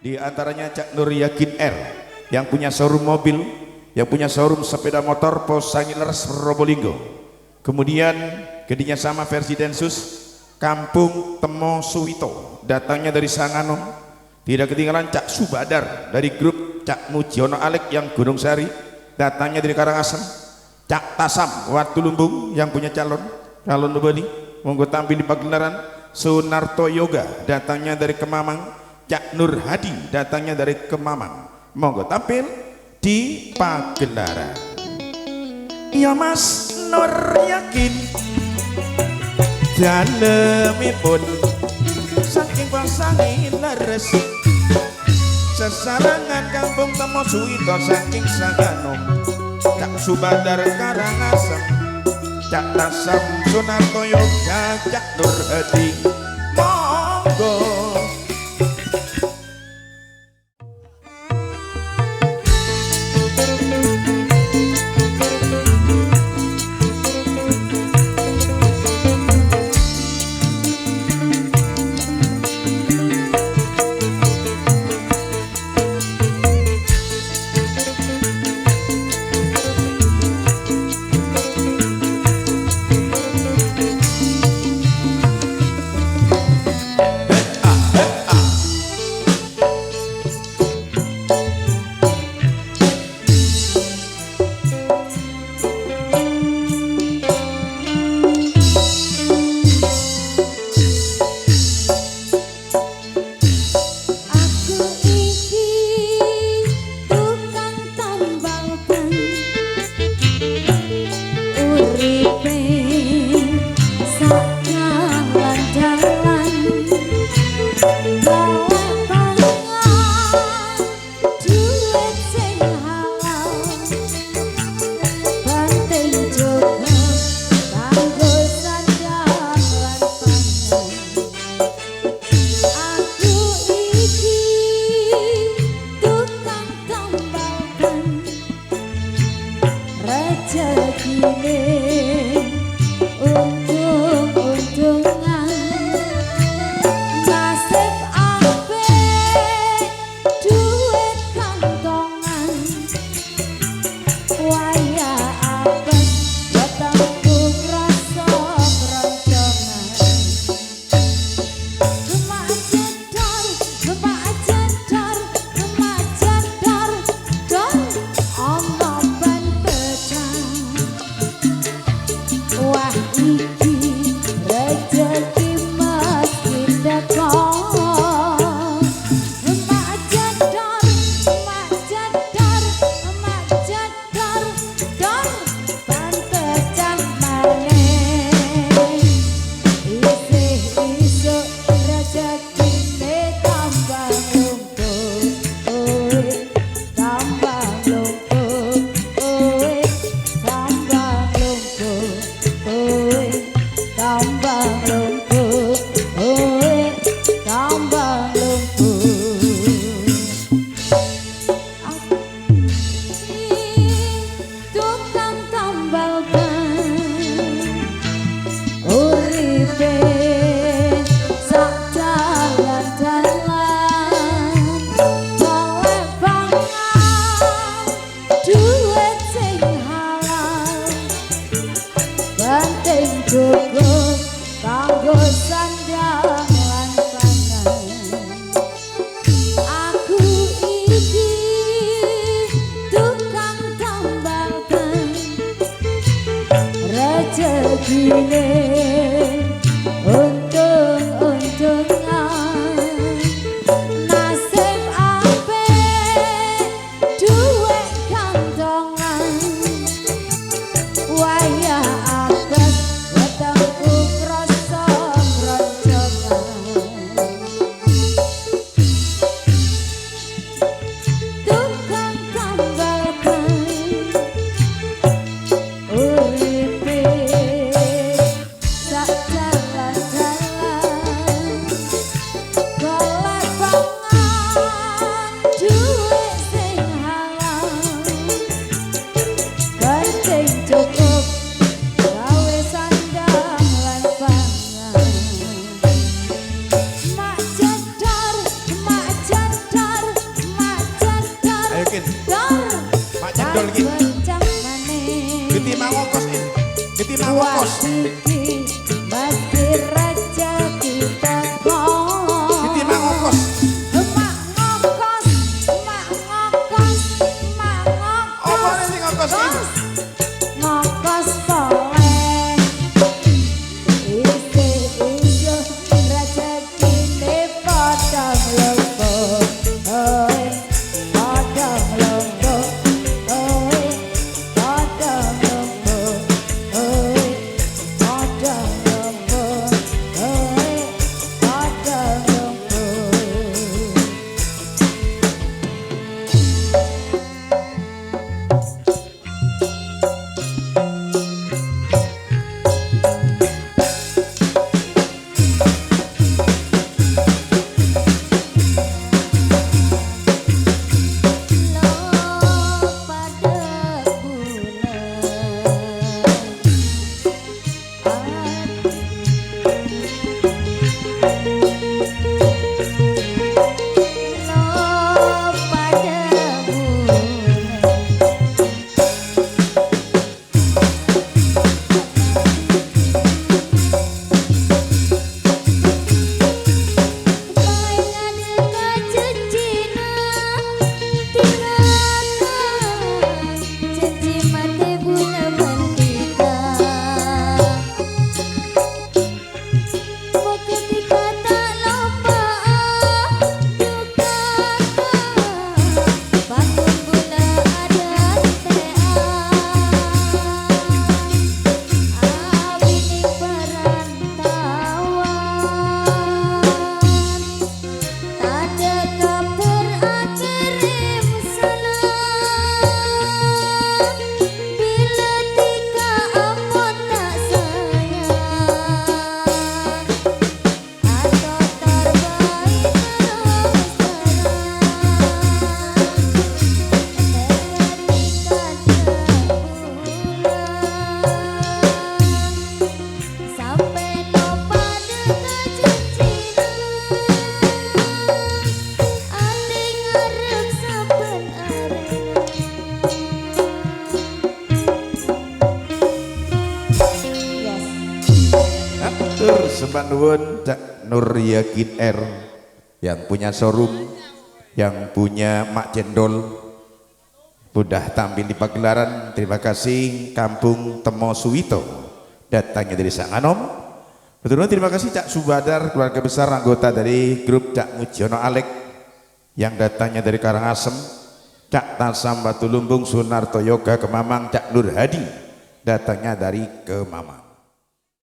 Di antaranya Cak Nur Yakin R yang punya showroom mobil, yang punya showroom sepeda motor Pos Sangilers Probolinggo. Kemudian gedinya sama versi Densus Kampung Temo Suwito, datangnya dari Sanganom. Tidak ketinggalan Cak Subadar dari grup Cak Mujiono Alek yang Gunung Sari, datangnya dari Karangasem. Cak Tasam Watu Lumbung yang punya calon Bali, monggo tampil di pagelaran. Sunarto Yoga datangnya dari Kemamang. Cak Nur Hadi datangnya dari Kemamang, monggo tampil di pagelaran. Ya Mas Nur Yakin dalemipun saking pasangi leres sesarangan Kampung Temo Suwito saking Sanganom. Cak Subadar Karangasem, Cak Tasam Sunarto Yoga, Cak Nur Hadi, monggo. cendol gitu. Geti mangokos ini, geti mangokos. Masih raja kita Geti mangokos. mak ngokos, mak ngokos, mak ngokos. Apa ini ngokos ini? Ngokos soleh. Isi ijo raja kini podong lombo. Oi, podong lombo. Oi, podong lombo. Oi, podong lombo. Oi, podong lombo. Lo pada Sembah nuwun Cak Nur Yakin R yang punya showroom, yang punya Mak Cendol, sudah tampil di pagelaran. Terima kasih Kampung Temo Suwito datangnya dari Sanganom. Betul, terima kasih Cak Subadar, keluarga besar anggota dari grup Cak Mujiono Alek yang datangnya dari Karangasem. Cak Tasam Batu Lumbung, Sunarto Yoga Kemamang, Cak Nur Hadi datangnya dari Kemamang.